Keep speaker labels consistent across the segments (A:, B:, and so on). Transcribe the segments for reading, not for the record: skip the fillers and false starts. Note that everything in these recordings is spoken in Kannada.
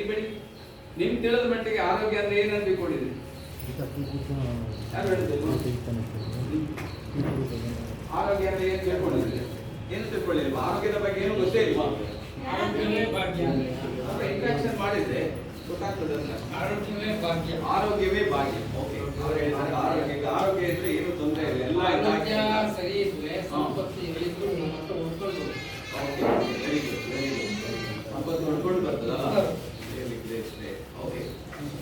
A: ಎನಿಬಡಿ ನಿಮ್ ತಿಳಿದ ಮಟ್ಟಿಗೆ ಆರೋಗ್ಯ ಅಂದ್ರೆ ಏನಂತ ತಿಳ್ಕೊಂಡಿದ್ರಿ? ಯಾರು ಹೇಳಿದ್ರು? ಆರೋಗ್ಯ ಅಂದ್ರೆ ಏನು ತಿಳ್ಕೊಂಡಿದ್ರಿ? ಏನು ತಿಳ್ಕೊಳ್ಳಿಲ್ವಾ? ಆರೋಗ್ಯದ ಬಗ್ಗೆ ಏನು ಗೊತ್ತೇ ಇಲ್ವಾ? ಇಂಟ್ರಾಕ್ಷನ್ ಮಾಡಿದ್ರೆ ಗೊತ್ತಾಗ್ತದೆ.
B: ಆರೋಗ್ಯವೇ ಭಾಗ್ಯ.
A: ಆರೋಗ್ಯವೇ ಭಾಗ್ಯ. ಓಕೆ, ಅವ್ರು ಹೇಳ್ತಾರೆ ಆರೋಗ್ಯ ಇದ್ರೆ ಏನು ತೊಂದರೆ ಇಲ್ಲ, ಎಲ್ಲ
B: ಆರೋಗ್ಯ ಸರಿ ಇದ್ರೆ ಸಂಪತ್ತು ಇಳಿದ್ರು ನಮ್ಮ ಹತ್ರ ಉಳ್ಕೊಂಡು.
A: Okay, very good, very good. ಸಂಪತ್ತು ಉಳ್ಕೊಂಡು ಬರ್ತದಲ್ಲ. ಓಕೆ,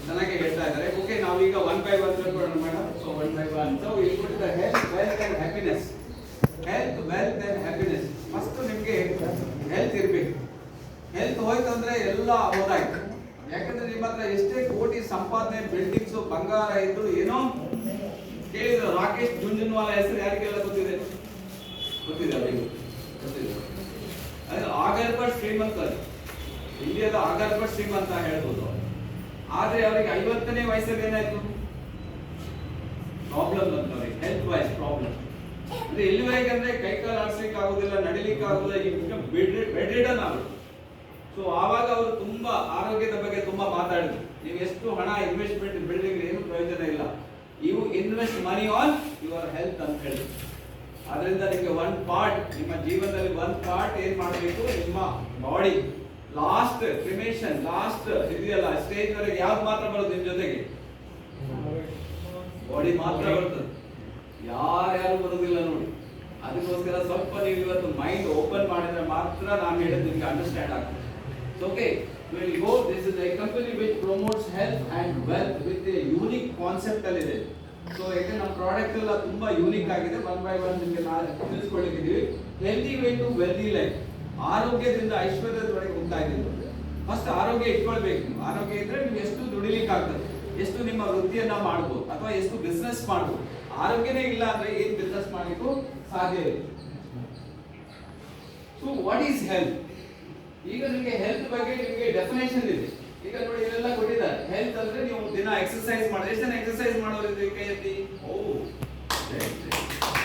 A: ಚೆನ್ನಾಗಿ ಹೇಳ್ತಾ ಇದ್ದಾರೆ. ಓಕೆ, ನಾವೀಗ 1 by 1 ತಿಳ್ಕೊಳ್ಳೋಣ ಮೇಡಮ್. So 1 by 1. ಸೊ ಇಲ್ಲಿ ಕೊಟ್ಟಿದ್ದ health, wealth and happiness. Health, wealth and happiness. First ನಿಮ್ಗೆ ಹೆಲ್ತ್ ಇರ್ಬೇಕು. ಹೆಲ್ತ್ ಹೋಯ್ತಂದ್ರೆ ಎಲ್ಲ ಹೋದಾಯ್ತು. ಯಾಕಂದ್ರೆ ನಿಮ್ಮ ಹತ್ರ ಎಷ್ಟೇ ಕೋಟಿ ಸಂಪಾದನೆ, ಬಿಲ್ಡಿಂಗ್ಸ್, ಬಂಗಾರ ಇದ್ದು ಏನೋ ಕೇಳಿದ್ರು. ರಾಕೇಶ್ ಜುಂಜುನ್ವಾಲ ಹೆಸರು ಯಾರಿಗೆಲ್ಲ ಗೊತ್ತಿದೆ? ಗೊತ್ತಿದೆ ಅವರಿಗೆ, ಗೊತ್ತಿದೆ. ಅದು ಆಗರ್ಭಟ್ ಶ್ರೀಮಂತ, ಇಂಡಿಯಾದ ಆಗರ್ಭಟ್ ಶ್ರೀಮಂತ ಹೇಳ್ಬೋದು. ಆದ್ರೆ ಅವರಿಗೆ 50ನೇ ವಯಸ್ಸಲ್ಲಿ ಏನಾಯ್ತು? ಪ್ರಾಬ್ಲಮ್ ಬಂತು ಅವರಿಗೆ, ಹೆಲ್ತ್ ವೈಸ್ ಪ್ರಾಬ್ಲಮ್. ಅಂದ್ರೆ ಎಲ್ಲಿವರೆಗೆ ಅಂದ್ರೆ ಕೈಕಾಲು ಆಡಿಸ್ಲಿಕ್ಕೆ ಆಗುದಿಲ್ಲ, ನಡಿಲಿಕ್ಕೆ ಆಗುದಿಲ್ಲ, ಈಗ ಬೆಡ್ ರಿಡನ್ ಆಗುತ್ತೆ. ಸೊ ಆವಾಗ ಅವರು ತುಂಬಾ ಆರೋಗ್ಯದ ಬಗ್ಗೆ ತುಂಬಾ ಮಾತಾಡಿದ್ರು. ನೀವು ಎಷ್ಟು ಹಣ ಇನ್ವೆಸ್ಟ್ಮೆಂಟ್ ಬಿಲ್ಡಿಂಗ್ ಏನು ಪ್ರಯೋಜನ ಇಲ್ಲ, you invest money on your health ಅಂತ ಹೇಳಿ. ಅದರಿಂದ ನಿಮಗೆ ಒನ್ ಪಾರ್ಟ್, ನಿಮ್ಮ ಜೀವನದಲ್ಲಿ ಒನ್ ಪಾರ್ಟ್ ಏನ್ ಮಾಡಬೇಕು, ನಿಮ್ಮ ಬಾಡಿ ಲಾಸ್ಟ್ ಕ್ರಿಮೇಷನ್, ಲಾಸ್ಟ್ ಇದೆಯಲ್ಲ ಸ್ಟೇಜ್ ವರೆಗೆ ಯಾವ್ದು ಮಾತ್ರ ಬರೋದು ನಿಮ್ ಜೊತೆಗೆ? ಬಾಡಿ ಮಾತ್ರ ಬರ್ತದೆ, ಯಾರ್ಯಾರು ಬರೋದಿಲ್ಲ ನೋಡಿ. ಅದಕ್ಕೋಸ್ಕರ ಸ್ವಲ್ಪ ನೀವು ಇವತ್ತು ಮೈಂಡ್ ಓಪನ್ ಮಾಡಿದ್ರೆ ಮಾತ್ರ ನಾನು ಹೇಳಿದ್ದು ನಿಮಗೆ ಅಂಡರ್ಸ್ಟ್ಯಾಂಡ್ ಆಗ್ತದೆ. Okay, we'll go. This is a company which promotes health and wealth with a unique concept ಅಲ್ಲಿ ಇದೆ. So ಯಾಕಂದ್ರೆ ನಮ್ಮ ಪ್ರಾಡಕ್ಟ್ ಎಲ್ಲ ತುಂಬಾ ಯೂನಿಕ್ ಆಗಿದೆ. 1 by 1 ನಿಮಗೆ ನಾನು ತಿಳಿಸ್ಕೊಳ್ಳಿಕ್ಕಿದ್ದೀವಿ. Healthy way to wealthy life. ಆರೋಗ್ಯದಿಂದ ಐಶ್ವರ್ಯದವರೆಗೆ ಹೋಗ್ತಾ ಇದ್ದೀವಿ. ಫಸ್ಟ್ ಆರೋಗ್ಯ ಇಟ್ಕೊಳ್ಬೇಕು. ಆರೋಗ್ಯ ಇದ್ರೆ ನೀವು ಎಷ್ಟು ದುಡಿಲಿಕ್ಕೆ ಆಗ್ತದೆ, ಎಷ್ಟು ನಿಮ್ಮ ವೃತ್ತಿಯನ್ನ ಮಾಡ್ಬೋದು, ಅಥವಾ ಎಷ್ಟು ಬಿಸ್ನೆಸ್ ಮಾಡ್ಬೋದು. ಆರೋಗ್ಯನೇ ಇಲ್ಲ ಅಂದ್ರೆ ಏನ್ ಬಿಸ್ನೆಸ್ ಮಾಡಲಿಕ್ಕೂ ಸಾಧ್ಯ ಇಲ್ಲ. So what is health? ಈಗ ನಿಮಗೆ ಹೆಲ್ತ್ ಬಗ್ಗೆ ನಿಮಗೆ ಡೆಫಿನೇಷನ್ ಇದೆ. ಈಗ ನೋಡಿ ಇವೆಲ್ಲ ಕೊಟ್ಟಿದ್ದಾರೆ. ಹೆಲ್ತ್ ಅಂದ್ರೆ ನೀವು ದಿನ ಎಕ್ಸರ್ಸೈಸ್ ಮಾಡಿ. ಎಷ್ಟು ಜನ ಎಕ್ಸರ್ಸೈಸ್ ಮಾಡೋರಿದ್ದೀರಿ ಕೈ ಎತ್ತಿ? ಓ,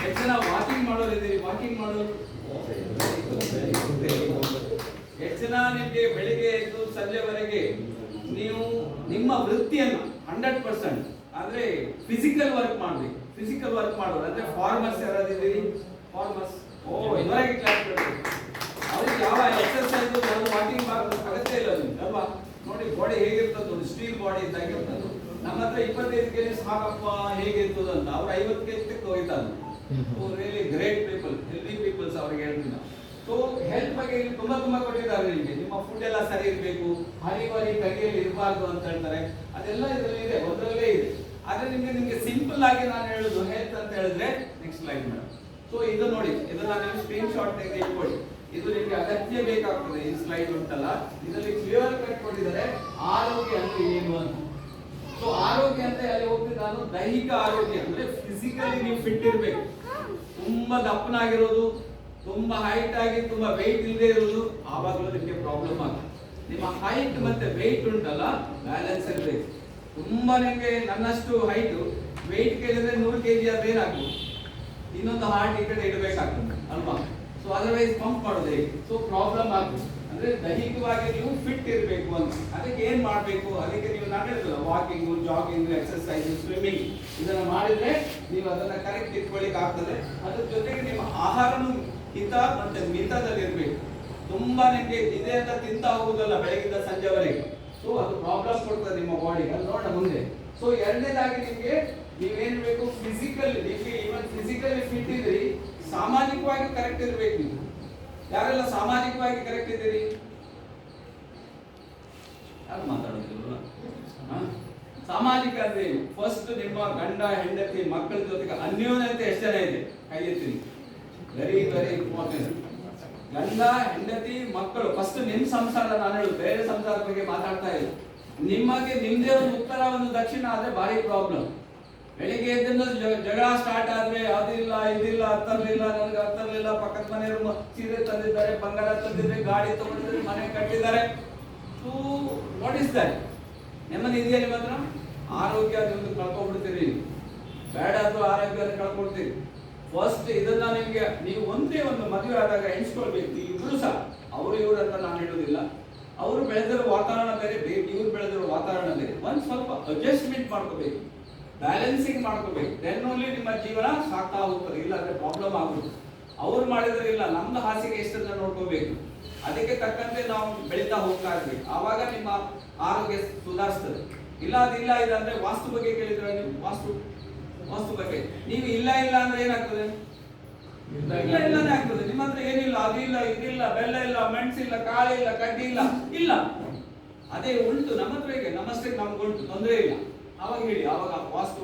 A: ಎಷ್ಟು ಜನ ವಾಕಿಂಗ್ ಮಾಡೋರಿದ್ದೀರಿ? ವಾಕಿಂಗ್ ಮಾಡೋರು ಎಷ್ಟು ಜನ? ನಿಮಗೆ ಬೆಳಿಗ್ಗೆ ಎದ್ದು ಸಂಜೆವರೆಗೆ ನೀವು ನಿಮ್ಮ ವೃತ್ತಿಯನ್ನು 100% ಅಂದ್ರೆ ಫಿಸಿಕಲ್ ವರ್ಕ್ ಮಾಡ್ಬೇಕು. ಫಿಸಿಕಲ್ ವರ್ಕ್ ಮಾಡೋರು ಅಂದ್ರೆ ಫಾರ್ಮರ್ಸ್ ಯಾರಾದಿದ್ದೀರಿ? ಫಾರ್ಮರ್ಸ್. ಓ, ಇವರಾಗಿ ಕ್ಲಾಸ್ ಕೊಡ್ಬೇಕು. ಅವ್ರಿಗೆ ಯಾವ ಎಕ್ಸರ್ಸೈಸ್, ಯಾವ ವಾಕಿಂಗ್ ಅಗತ್ಯ ಇಲ್ಲ ನಿಮ್ಗೆ ಅಲ್ವಾ? ನೋಡಿ ಬಾಡಿ ಹೇಗಿರ್ತದೆ ನೋಡಿ, ಸ್ಟೀಲ್ ಬಾಡಿ ಇದ್ದಾಗಿರ್ತದೆ. ನಮ್ಮ ಹತ್ರ 25 kg ಸಾಕಪ್ಪ ಹೇಗಿರ್ತದೆ ಅಂತ, ಅವ್ರು 50 kg ಹೋಗಿದ್ದಾರೆ. So really great people, healthy peoples ಅವ್ರಿಗೆ ಹೇಳ್ತೀನಿ. ಸೊ ಹೆಲ್ತ್ ಬಗ್ಗೆ ತುಂಬಾ ಕೊಟ್ಟಿದ್ದಾರೆ ನಿಮಗೆ. ನಿಮ್ಮ ಫುಡ್ ಎಲ್ಲ ಸರಿ ಇರಬೇಕು, ಹನಿ ಕೈಯಲ್ಲಿ ಇರಬಾರ್ದು ಅಂತ ಹೇಳ್ತಾರೆ. ಅದೆಲ್ಲ ಇದರಲ್ಲಿ ಇದೆ, ಒಂದರಲ್ಲೇ ಇದೆ. ಆದ್ರೆ ನಿಮ್ಗೆ ಸಿಂಪಲ್ ಆಗಿ ನಾನು ಹೇಳುದು ಹೆಲ್ತ್ ಅಂತ ಹೇಳಿದ್ರೆ, ನೆಕ್ಸ್ಟ್ ಸ್ಲೈಡ್ ಮೇಡಮ್. ಸೊ ಇದು ನೋಡಿ, ಇದನ್ನ ನೀವು ಸ್ಕ್ರೀನ್ ಶಾಟ್ ತೆಗೆದು ಇಟ್ಕೊಳ್ಳಿ. ಇದು ನಿಮಗೆ ಅಗತ್ಯ ಬೇಕಾಗ್ತದೆ. ಈ ಸ್ಲೈಡ್ ಉಂಟಲ್ಲ, ಇದರಲ್ಲಿ ಕ್ಲಿಯರ್ ಕಟ್ ಕೊಟ್ಟಿದ್ದಾರೆ ಆರೋಗ್ಯ ಅಂದ್ರೆ ಏನು ಅಂತ. ಸೊ ಆರೋಗ್ಯ ಅಂತ ಅಲ್ಲಿ ಹೋಗ್ತಿದ್ದ ನಾನು ದೈಹಿಕ ಆರೋಗ್ಯ ಅಂದ್ರೆ ಫಿಸಿಕಲಿ ನೀವು ಫಿಟ್ ಇರಬೇಕು. ತುಂಬಾ ದಪ್ಪನಾಗಿರೋದು, ತುಂಬಾ ಹೈಟ್ ಆಗಿ ತುಂಬಾ ವೆಯ್ಟ್ ಇಲ್ಲದೆ ಇರೋದು, ಆವಾಗಲೂ ನಿಮಗೆ ಪ್ರಾಬ್ಲಮ್ ಆಗುತ್ತೆ. ನಿಮ್ಮ ಹೈಟ್ ಮತ್ತೆ ವೆಯ್ಟ್ ಉಂಟಲ್ಲ, ಬ್ಯಾಲೆನ್ಸ್ ಇರಬೇಕು. ತುಂಬಾ ನಿಮಗೆ ನನ್ನಷ್ಟು ಹೈಟ್, ವೆಯ್ಟ್ ಕೇಳಿದ್ರೆ 100 kg ಆದ್ರೆ ಏನಾಗ್ಬೋದು? ಇನ್ನೊಂದು ಹಾರ್ಟ್ ಈ ಕಡೆ ಇಡಬೇಕಾಗ್ತದೆ ಅಲ್ವಾ? ಸೊ ಅದರ್ವೈಸ್ ಪಂಪ್ ಮಾಡೋದು ಹೇಗೆ? ಸೊ ಪ್ರಾಬ್ಲಮ್ ಆಗ್ತದೆ. ಅಂದ್ರೆ ದೈಹಿಕವಾಗಿ ನೀವು ಫಿಟ್ ಇರಬೇಕು ಅಂತ. ಅದಕ್ಕೆ ಏನ್ ಮಾಡಬೇಕು? ಅದಕ್ಕೆ ನೀವು ನಾನು ಹೇಳಿದ್ರಲ್ಲ, ವಾಕಿಂಗ್, ಜಾಗಿಂಗ್, ಎಕ್ಸರ್ಸೈಸ್, ಸ್ವಿಮ್ಮಿಂಗ್ ಇದನ್ನ ಮಾಡಿದ್ರೆ ನೀವು ಅದನ್ನ ಕರೆಕ್ಟ್ ಇಟ್ಕೊಳ್ಳಿಕ್ಕೆ ಆಗ್ತದೆ. ಅದ್ರ ಜೊತೆಗೆ ನಿಮ್ಮ ಆಹಾರನು ಹಿತ ಮತ್ತೆ ಮಿತದಲ್ಲಿ ಇರಬೇಕು. ತುಂಬಾ ನಿಮಗೆ ಇದೆ ಅಂತ ತಿಂತ ಹೋಗುದಲ್ಲ ಬೆಳಗಿಂದ ಸಂಜೆವರೆಗೆ. ಸೊ ಅದು ಪ್ರಾಬ್ಲಮ್ ಕೊಡ್ತದೆ ನಿಮ್ಮ ಬಾಡಿಗೆ, ಅದು ನೋಡ ಮುಂದೆ. ಸೊ ಎರಡನೇದಾಗಿ ನಿಮಗೆ ನೀವೇನ್ ಬೇಕು? ಫಿಸಿಕಲ್, ನಿಮಗೆ ಇವನ್ ಫಿಸಿಕಲಿ ಫಿಟ್ ಇದ್ರಿ, ಸಾಮಾಜಿಕವಾಗಿ ಕರೆಕ್ಟ್ ಇರಬೇಕು. ನೀವು ಯಾರೆಲ್ಲ ಸಾಮಾಜಿಕವಾಗಿ ಕರೆಕ್ಟ್ ಇದ್ದೀರಿ? ಯಾರು ಮಾತಾಡೋದಿಲ್ಲ? ಸಾಮಾಜಿಕ ಅಂದ್ರೆ ಫಸ್ಟ್ ನಿಮ್ಮ ಗಂಡ, ಹೆಂಡತಿ, ಮಕ್ಕಳ ಜೊತೆಗೆ ಅನ್ಯೋನ್ಯತೆ ಎಷ್ಟು ಜನ ಇದೆ? ಕೈ ಎತ್ತಿ. Very very important. ಗಂಡ, ಹೆಂಡತಿ, ಮಕ್ಕಳು ಫಸ್ಟ್ ನಿಮ್ ಸಂಸಾರ. ನಾನು ಹೇಳುದು ಬೇರೆ ಸಂಸಾರದ ಬಗ್ಗೆ ಮಾತಾಡ್ತಾ ಇಲ್ಲ. ನಿಮಗೆ ನಿಮ್ದೇ ಒಂದು ಉತ್ತರ, ಒಂದು ದಕ್ಷಿಣ ಆದ್ರೆ ಭಾರಿ ಪ್ರಾಬ್ಲಮ್. ಬೆಳಿಗ್ಗೆ ಎದ್ದಿಂದ ಜಗಳ ಸ್ಟಾರ್ಟ್ ಆದ್ರೆ ಅದಿಲ್ಲ ಇದಿಲ್ಲ, ಅರ್ಥರ್ಲಿಲ್ಲ, ನನಗೆ ಅರ್ಥರ್ಲಿಲ್ಲ, ಪಕ್ಕದ ಮನೆಯವರು ಸೀರೆ ತಂದಿದ್ದಾರೆ, ಬಂಗಾರ ತಂದಿದ್ದಾರೆ, ಗಾಡಿ ತಗೊಂಡಿದ್ದಾರೆ, ಮನೆ ಕಟ್ಟಿದ್ದಾರೆ. So what is that? ನೆಮ್ಮದಿ ಇದೆಯಾ ನಿಮ್ಮ ಹತ್ರ? ಆರೋಗ್ಯ ನಿಮ್ದು ಕಳ್ಕೊಂಡ್ಬಿಡ್ತೀರಿ. ಬೇಡ ಅದು ಆರೋಗ್ಯ ಕಳ್ಕೊಳ್ತೀರಿ. ಫಸ್ಟ್ ಇದನ್ನ ನಿಮ್ಗೆ ನೀವು ಒಂದೇ ಒಂದು ಮದುವೆ ಆದಾಗ ಎಣಿಸ್ಕೊಳ್ಬೇಕು. ಇಬ್ರು ಸಹ ಅವರು ಇವರು ಅಂತ ನಾನು ಹೇಳೋದಿಲ್ಲ. ಅವರು ಬೆಳೆದಿರೋ ವಾತಾವರಣ ಬೇರೆ, ಅಡ್ಜಸ್ಟ್ಮೆಂಟ್ ಮಾಡ್ಕೋಬೇಕು, ಬ್ಯಾಲೆನ್ಸಿಂಗ್ ಮಾಡ್ಕೋಬೇಕು. ದೆನ್ ಓನ್ಲಿ ನಿಮ್ಮ ಜೀವನ ಸಾಕ್ತಾ ಹೋಗ್ತದೆ, ಇಲ್ಲಾಂದ್ರೆ ಪ್ರಾಬ್ಲಮ್ ಆಗುತ್ತೆ. ಅವ್ರು ಮಾಡಿದ್ರೆ ಇಲ್ಲ, ನಮ್ದು ಹಾಸಿಗೆ ಎಷ್ಟನ್ನ ನೋಡ್ಕೋಬೇಕು. ಅದಕ್ಕೆ ತಕ್ಕಂತೆ ನಾವು ಬೆಳೀತಾ ಹೋಗ್ತಾ ಇರ್ಬೇಕು. ಆವಾಗ ನಿಮ್ಮ ಆರೋಗ್ಯ ಸುಧಾರಿಸ್ತದೆ. ಇಲ್ಲ ಅದಿಲ್ಲ ಇದಂದ್ರೆ ವಾಸ್ತು ಬಗ್ಗೆ ಕೇಳಿದ್ರೆ ನೀವು ವಾಸ್ತು ಬಗ್ಗೆ ನೀವು ಇಲ್ಲ ಅಂದ್ರೆ ಏನಾಗ್ತದೆ? ಇಲ್ಲನೇ ಆಗ್ತದೆ. ನಿಮ್ಮ ಹತ್ರ ಏನಿಲ್ಲ, ಅದಿಲ್ಲ, ಇದಿಲ್ಲ, ಬೆಲ್ಲ ಇಲ್ಲ, ಮೆಣಸಿಲ್ಲ, ಕಾಳಿಲ್ಲ, ಕಡ್ಡಿ ಇಲ್ಲ. ಅದೇ ಉಂಟು ನಮ್ಮ ಹತ್ರ, ಹೇಗೆ ನಮಸ್ತೆ ನಮ್ಗುಂಟು, ತೊಂದರೆ ಇಲ್ಲ. ಅವಾಗ ಹೇಳಿ, ಅವಾಗ ವಾಸ್ತು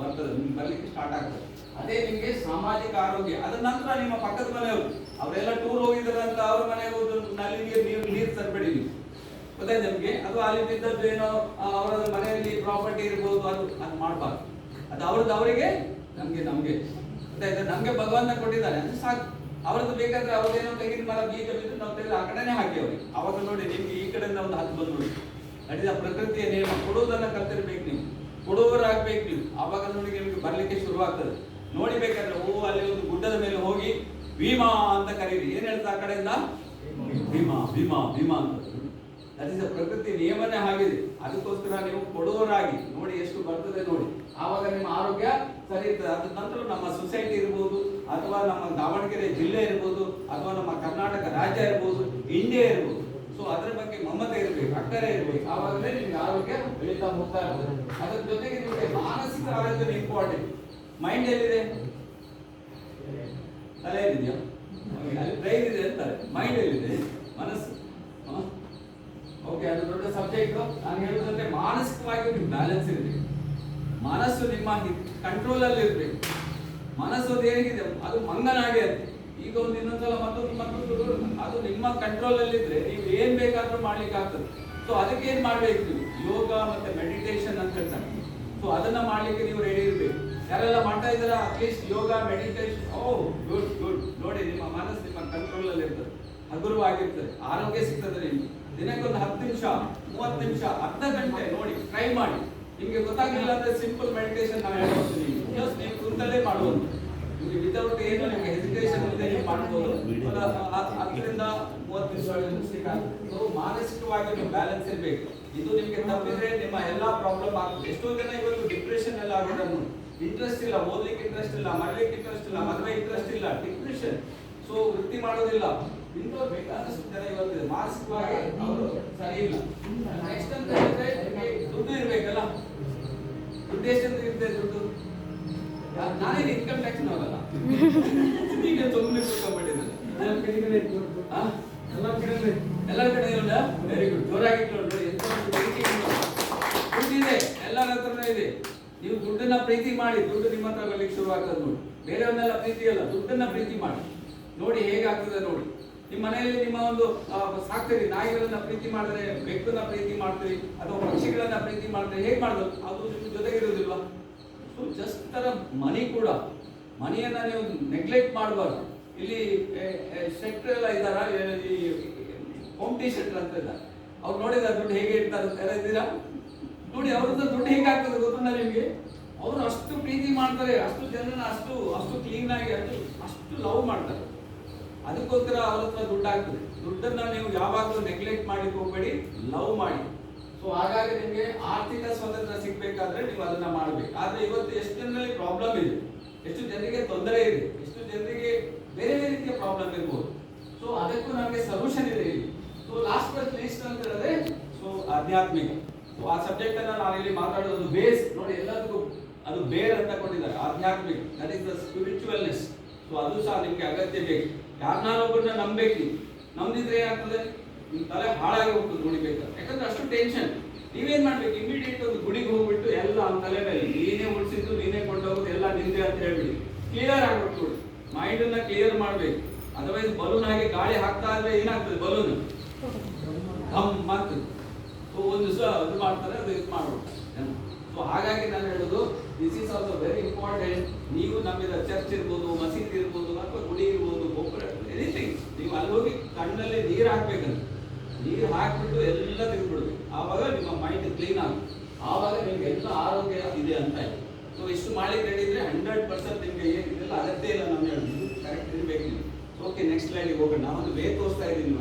A: ಬರ್ತದೆ, ನಿಮ್ಗೆ ಬರ್ಲಿಕ್ಕೆ ಸ್ಟಾರ್ಟ್ ಆಗ್ತದೆ. ಅದೇ ನಿಮ್ಗೆ ಸಾಮಾಜಿಕ ಆರೋಗ್ಯ. ಅದ ನಂತರ ನಿಮ್ಮ ಪಕ್ಕದ ಮನೆಯವರು ಅವರೆಲ್ಲ ಟೂರ್ ಹೋಗಿದ್ದಾರೆ ಅಂತ ಅವ್ರ ಮನೆಗೆ ಹೋದ್ರು ನಲ್ಲಿ ನೀರು ತರಬೇಡಿ ನೀವು. ಗೊತ್ತಾಯ್ತು ನಿಮ್ಗೆ? ಅದು ಅಲ್ಲಿ ಬಿದ್ದದ್ದು ಏನೋ ಅವರ ಮನೆಯಲ್ಲಿ ಪ್ರಾಪರ್ಟಿ ಇರ್ಬೋದು, ಅದು ಮಾಡಬಾರ್ದು. ಅದು ಅವ್ರದ್ದು ಅವರಿಗೆ, ನಮ್ಗೆ ಗೊತ್ತಾಯ್ತು? ನಮ್ಗೆ ಭಗವಂತ ಕೊಟ್ಟಿದ್ದಾನೆ ಅಂದ್ರೆ ಸಾಕು. ಅವ್ರದ್ದು ಬೇಕಾದ್ರೆ ಅವ್ರದ್ದೇನೋ ತೆಗಿನ ಮರ ಬೀಜ ಬಿದ್ದು ನಾವು ತೆಗೆದು ಆ ಕಡೆನೇ ಹಾಕಿ ಅವ್ರಿಗೆ. ಅವಾಗ ನೋಡಿ ನಿಮ್ಗೆ ಈ ಕಡೆಯಿಂದ ಒಂದು 10 ಬಂದು ನೋಡಿ. ನಡೀದ ಪ್ರಕೃತಿಯ ನಿಯಮ. ಕೊಡುವುದನ್ನ ಕಲ್ತಿರ್ಬೇಕು ನೀವು, ಕೊಡುವವರಾಗ್ಬೇಕು ನೀವು. ಆವಾಗ ನೋಡಿ ನಿಮ್ಗೆ ಬರ್ಲಿಕ್ಕೆ ಶುರು ಆಗ್ತದೆ. ನೋಡಿ ಬೇಕಾದ್ರೆ ಅಲ್ಲಿ ಒಂದು ಗುಡ್ಡದ ಮೇಲೆ ಹೋಗಿ ಭೀಮಾ ಅಂತ ಕರೀರಿ. ಏನ್ ಹೇಳ್ತಾ ಆ ಕಡೆಯಿಂದ? ಭೀಮಾ ಅಂತ. ದಟ್ ಇಸ್ ಪ್ರಕೃತಿ ನಿಯಮನೇ ಆಗಿದೆ. ಅದಕ್ಕೋಸ್ಕರ ನೀವು ಕೊಡುವವರಾಗಿ ನೋಡಿ, ಎಷ್ಟು ಬರ್ತದೆ ನೋಡಿ. ಆವಾಗ ನಿಮ್ಮ ಆರೋಗ್ಯ ಸರಿ ಇರ್ತದೆ. ಅದ ನಂತರ ನಮ್ಮ ಸೊಸೈಟಿ ಇರ್ಬೋದು, ಅಥವಾ ನಮ್ಮ ದಾವಣಗೆರೆ ಜಿಲ್ಲೆ ಇರ್ಬೋದು, ಅಥವಾ ನಮ್ಮ ಕರ್ನಾಟಕ ರಾಜ್ಯ ಇರ್ಬೋದು, ಇಂಡಿಯಾ ಇರ್ಬೋದು. ಸೊ ಅದ್ರ ಬಗ್ಗೆ ಮಮತೆ ಇರ್ಬೇಕು, ಅಕ್ಕರೆ ಇರ್ಬೇಕು. ಆವಾಗಲೇ ನಿಮ್ಗೆ ಆರೋಗ್ಯ ಬೆಳೀತಾ ಹೋಗ್ತಾ ಇರ್ತದೆ. ಅದ್ರ ಜೊತೆಗೆ ನಿಮಗೆ ಮಾನಸಿಕ ಆರೋಗ್ಯ ಇಂಪಾರ್ಟೆಂಟ್. ಮೈಂಡ್ ಎಲ್ಲಿದೆ? ತಲೆ ಏನಿದೆಯಾ? ಅಲ್ಲಿ ಬ್ರೈನ್ ಇದೆ ಅಂತಾರೆ. ಮೈಂಡ್ ಎಲ್ಲಿದೆ? ಮನಸ್ಸು. ಓಕೆ, ಅದು ದೊಡ್ಡ ಸಬ್ಜೆಕ್ಟ್. ನಾನು ಹೇಳುದಂದ್ರೆ ಮಾನಸಿಕವಾಗಿ ಒಂದು ಬ್ಯಾಲೆನ್ಸ್ ಇರಬೇಕು. ಮನಸ್ಸು ನಿಮ್ಮ ಕಂಟ್ರೋಲ್ ಅಲ್ಲಿ ಇರ್ಬೇಕು. ಮನಸ್ಸು ಏನಿದೆ ಅದು ಮಂಗನಾಗೆ ಅಂತ. ಈಗ ಒಂದು ಇನ್ನೊಂದ್ಸಲ ಮತ್ತೊಂದು ಅದು ನಿಮ್ಮ ಕಂಟ್ರೋಲ್ ಅಲ್ಲಿ ಇದ್ರೆ ನೀವು ಏನ್ ಬೇಕಾದ್ರೂ ಮಾಡ್ಲಿಕ್ಕೆ ಆಗ್ತದೆ. ಸೊ ಅದಕ್ಕೆ ಏನ್ ಮಾಡ್ಬೇಕು ನೀವು? ಯೋಗ ಮತ್ತೆ ಮೆಡಿಟೇಷನ್ ಅಂತ ಹೇಳ್ತಾರೆ. ಸೊ ಅದನ್ನ ಮಾಡ್ಲಿಕ್ಕೆ ನೀವು ರೆಡಿ ಇರ್ಬೇಕು. ಯಾರೆಲ್ಲ ಮಾಡ್ತಾ ಇದ್ದಾರಾ ಅಟ್ಲೀಸ್ಟ್ ಯೋಗ ಮೆಡಿಟೇಷನ್? ಗುಡ್. ನೋಡಿ, ನಿಮ್ಮ ಮನಸ್ಸು ನಿಮ್ಮ ಕಂಟ್ರೋಲ್ ಅಲ್ಲಿ ಇರ್ತದೆ, ಹಗುರವಾಗಿರ್ತದೆ, ಆರೋಗ್ಯ ಸಿಗ್ತದೆ ನಿಮ್ಗೆ. ದಿನಕ್ಕೊಂದು 10 ನಿಮಿಷ, 30 ನಿಮಿಷ, ಅರ್ಧ ಗಂಟೆ ನೋಡಿ, ಟ್ರೈ ಮಾಡಿ. ನಿಮ್ಗೆ ಗೊತ್ತಾಗಲಿಲ್ಲ ಅಂದ್ರೆ ಸಿಂಪಲ್ ಮೆಡಿಟೇಷನ್ ನಾನು ಹೇಳ್ತೀನಿ. ಜಸ್ಟ್ ನೀವು ಕುಂತಲ್ಲೇ ಮಾಡುವುದು. ನಿಮಗೆ ವಿತೌಟ್ ಏನು ನಿಮಗೆ ಹೆಸಿಟೇಷನ್ ಇಲ್ಲದೆ ನೀವು ಮಾಡ್ಬೋದು. 10ರಿಂದ 30 ನಿಮಿಷ. ಸೊ ಮಾನಸಿಕವಾಗಿ ನೀವು ಬ್ಯಾಲೆನ್ಸ್ ಇರಬೇಕು. ಇದು ನಿಮ್ಗೆ ತಪ್ಪಿದ್ರೆ ನಿಮ್ಮ ಎಲ್ಲಾ ಪ್ರಾಬ್ಲಮ್ ಆಗ್ತದೆ. ಎಷ್ಟೋ ಜನ ಇವತ್ತು ಡಿಪ್ರೆಷನ್ ಎಲ್ಲ ಆಗಿರೋದು. ಇಂಟ್ರೆಸ್ಟ್ ಇಲ್ಲ, ಓದ್ಲಿಕ್ಕೆ ಇಂಟ್ರೆಸ್ಟ್ ಇಲ್ಲ, ಮಾಡ್ಲಿಕ್ಕೆ ಇಂಟ್ರೆಸ್ಟ್ ಇಲ್ಲ, ಮದುವೆ ಇಂಟ್ರೆಸ್ಟ್ ಇಲ್ಲ, ಡಿಪ್ರೆಷನ್. ಸೊ ವೃತ್ತಿ ಮಾಡೋದಿಲ್ಲ. ಇಂಥವ್ರು ಬೇಕಾದಷ್ಟು ಜನ ಇವತ್ತಿದೆ. ಮಾನಸಿಕವಾಗಿ ಅವರು ಸರಿ ಇಲ್ಲ. ನೆಕ್ಸ್ಟ್ ಅಂತ ಹೇಳಿದ್ರೆ ದುಡ್ಡು ಇರ್ಬೇಕಲ್ಲ. ದುಡ್ಡು ಎಷ್ಟಂತ ಇರ್ತದೆ? ದುಡ್ಡು ನಾನೇನು ಇನ್ಕಮ್ ಟ್ಯಾಕ್ಸ್ ನೋಡಲ್ಲ. ಈಗ ತೊಂದರೆ ಕೊಟ್ಕೊಂಡ್ಬಿಟ್ಟಿದ್ದಾರೆ ಎಲ್ಲರ ಕಡೆ ಇಲ್ಲ. ವೆರಿ ಗುಡ್, ಜೋರಾಗಿ ನೋಡಿ. ದುಡ್ಡಿದೆ, ಎಲ್ಲರ ಹತ್ರನೂ ಇದೆ. ನೀವು ದುಡ್ಡನ್ನ ಪ್ರೀತಿ ಮಾಡಿ, ದುಡ್ಡು ನಿಮ್ಮ ಹತ್ರ ಬರ್ಲಿಕ್ಕೆ ಶುರು ಆಗ್ತದೆ ನೋಡಿ. ಬೇರೆಯವನ್ನೆಲ್ಲ ಪ್ರೀತಿ ಅಲ್ಲ, ದುಡ್ಡನ್ನ ಪ್ರೀತಿ ಮಾಡಿ ನೋಡಿ ಹೇಗಾಗ್ತದೆ ನೋಡಿ. ನಿಮ್ಮ ಮನೆಯಲ್ಲಿ ನಿಮ್ಮ ಒಂದು ಸಾಕ್ತೀರಿ, ನಾಯಿಗಳನ್ನ ಪ್ರೀತಿ ಮಾಡಿದ್ರೆ, ಬೆಕ್ಕನ್ನ ಪ್ರೀತಿ ಮಾಡ್ತೀರಿ, ಅಥವಾ ಪಕ್ಷಿಗಳನ್ನ ಪ್ರೀತಿ ಮಾಡ್ತೀರಿ. ಹೇಗೆ ಮಾಡೋದು? ಅದು ನಿಮ್ಮ ಜೊತೆಗಿರೋದಿಲ್ವಾ? ಸೊ ಜಸ್ಟ್ ತರ ಮನಿ ಕೂಡ, ಮನಿಯನ್ನ ನೀವು ನೆಗ್ಲೆಕ್ಟ್ ಮಾಡಬಾರ್ದು. ಇಲ್ಲಿ ಶೆಟ್ರ್ ಎಲ್ಲ ಇದ್ದಾರ, ಈ ಹೋಮ್ಟಿ ಶೆಟ್ರ್ ಅಂತ ಇದ್ದಾರೆ. ಅವ್ರು ನೋಡಿದ ದುಡ್ಡು ಹೇಗೆ ಇರ್ತಾರೆ ಅಂತ ಇದ್ದೀರಾ ನೋಡಿ. ಅವ್ರದ್ದು ದುಡ್ಡು ಹೇಗಾಗ್ತದೆ ಗೊತ್ತುಂಟ ನಿಮ್ಗೆ? ಅವರು ಅಷ್ಟು ಪ್ರೀತಿ ಮಾಡ್ತಾರೆ, ಅಷ್ಟು ಜನರನ್ನ ಅಷ್ಟು ಕ್ಲೀನ್ ಆಗಿ ಅಷ್ಟು ಲವ್ ಮಾಡ್ತಾರೆ. ಅದಕ್ಕೋಸ್ಕರ ಅವ್ರ ಹತ್ರ ದುಡ್ಡು ಆಗ್ತದೆ. ದುಡ್ಡನ್ನ ನೀವು ಯಾವಾಗಲೂ ನೆಗ್ಲೆಕ್ಟ್ ಮಾಡಿ ಹೋಗ್ಬೇಡಿ, ಲವ್ ಮಾಡಿ. ಸೊ ಹಾಗಾಗಿ ನಿಮಗೆ ಆರ್ಥಿಕ ಸ್ವಾತಂತ್ರ್ಯ ಸಿಗ್ಬೇಕಾದ್ರೆ ನೀವು ಅದನ್ನ ಮಾಡಬೇಕು. ಆದ್ರೆ ಇವತ್ತು ಎಷ್ಟು ಜನರಲ್ಲಿ ಪ್ರಾಬ್ಲಮ್ ಇದೆ, ಎಷ್ಟು ಜನರಿಗೆ ತೊಂದರೆ ಇದೆ, ಎಷ್ಟು ಜನರಿಗೆ ಬೇರೆ ಬೇರೆ ರೀತಿಯ ಪ್ರಾಬ್ಲಮ್ ಇರ್ಬೋದು. ಸೊ ಅದಕ್ಕೂ ನಮಗೆ ಸೊಲ್ಯೂಷನ್ ಇದೆ ಇಲ್ಲಿ. ಸೊ ಲಾಸ್ಟ್ ಬಟ್ ಲೀಸ್ಟ್ ಅಂತ ಹೇಳಿದ್ರೆ ಸೊ ಆಧ್ಯಾತ್ಮಿಕ. ಸೊ ಆ ಸಬ್ಜೆಕ್ಟ್ ಅನ್ನ ನಾನು ಇಲ್ಲಿ ಮಾತಾಡೋದು ಬೇಸ್ ನೋಡಿ. ಎಲ್ಲದಕ್ಕೂ ಅದು ಬೇರ್ ಅಂತ ಕೊಟ್ಟಿದ್ದಾರೆ, ಆಧ್ಯಾತ್ಮಿಕ. That is the spiritualness. So ಅದು ಸಹ ನಿಮ್ಗೆ ಅಗತ್ಯ ಬೇಕು. ಯಾರನ್ನಾರೊಬ್ಬರನ್ನ ನಂಬಬೇಕು. ನಂಬಿದ್ರೆ ಏನಾಗ್ತದೆ? ನಿಮ್ ತಲೆ ಹಾಳಾಗಿ ಹೋಗ್ತದೆ ನೋಡಿಬೇಕಾದ್ರೆ. ಯಾಕಂದ್ರೆ ಅಷ್ಟು ಟೆನ್ಷನ್. ನೀವೇನ್ ಮಾಡ್ಬೇಕು? ಇಮಿಡಿಯೇಟ್ ಒಂದು ಗುಡಿಗೆ ಹೋಗ್ಬಿಟ್ಟು ಎಲ್ಲ ಅವ್ನ ತಲೆ ಮೇಲೆ ನೀನೇ ಉಳಿಸಿದ್ದು, ನೀನೇ ಕೊಂಡೋಗೋದು ಎಲ್ಲ ನಿಂದೆ ಅಂತ ಹೇಳ್ಬಿಡಿ. ಕ್ಲಿಯರ್ ಆಗ್ಬಿಟ್ಟು ನೋಡಿ, ಮೈಂಡ್ ಅನ್ನ ಕ್ಲಿಯರ್ ಮಾಡ್ಬೇಕು. ಅದರ್ವೈಸ್ ಬಲೂನ್ ಹಾಗೆ ಗಾಳಿ ಹಾಕ್ತಾ ಇದ್ರೆ ಏನಾಗ್ತದೆ? ಬಲೂನ್ ಧಮ್ ಆಗ್ತದೆ. ಸೊ ಒಂದು ದಿವಸ ಅದು ಮಾಡ್ತಾರೆ, ಅದು ಇದು ಮಾಡ್ಬಿಡ್ತಾರೆ. ಸೊ ಹಾಗಾಗಿ ನಾನು ಹೇಳೋದು, this is also very important. ನೀವು ನಮ್ಮಿದ ಚರ್ಚ್ ಇರ್ಬೋದು, ಮಸೀದಿ ಇರ್ಬೋದು, ಅಥವಾ ಗುಡಿ ಇರ್ಬೋದು, ಗೋಪುರ, ಎನಿಥಿಂಗ್. ನೀವು ಅಲ್ಲಿ ಹೋಗಿ ಕಣ್ಣಲ್ಲಿ ನೀರು ಹಾಕ್ಬೇಕಂತ, ನೀರು ಹಾಕ್ಬಿಟ್ಟು ಎಲ್ಲ ತೆಗೆದುಬಿಡ್ಬೇಕು. ಆವಾಗ ನಿಮ್ಮ ಮೈಂಡ್ ಕ್ಲೀನ್ ಆಗುತ್ತೆ. ಆವಾಗ ನಿಮ್ಗೆ ಎಲ್ಲ ಆರೋಗ್ಯ ಇದೆ ಅಂತ ಇದೆ. ಸೊ ಇಷ್ಟು ಮಾಡ್ಲಿಕ್ಕೆ ರೆಡಿ ಇದ್ರೆ 100% ನಿಮ್ಗೆ ಏನಿದೆಲ್ಲ ಅಗತ್ಯ ಇಲ್ಲ. ನಾನು ಹೇಳೋದು ಕರೆಕ್ಟ್ ಇರಬೇಕು ನೀವು. ಓಕೆ, ನೆಕ್ಸ್ಟ್ ಸ್ಲೈಡಿಗೆ ಹೋಗೋಣ. ನಾವೊಂದು ವೇ ತೋರಿಸ್ತಾ ಇದ್ದೀನಿ.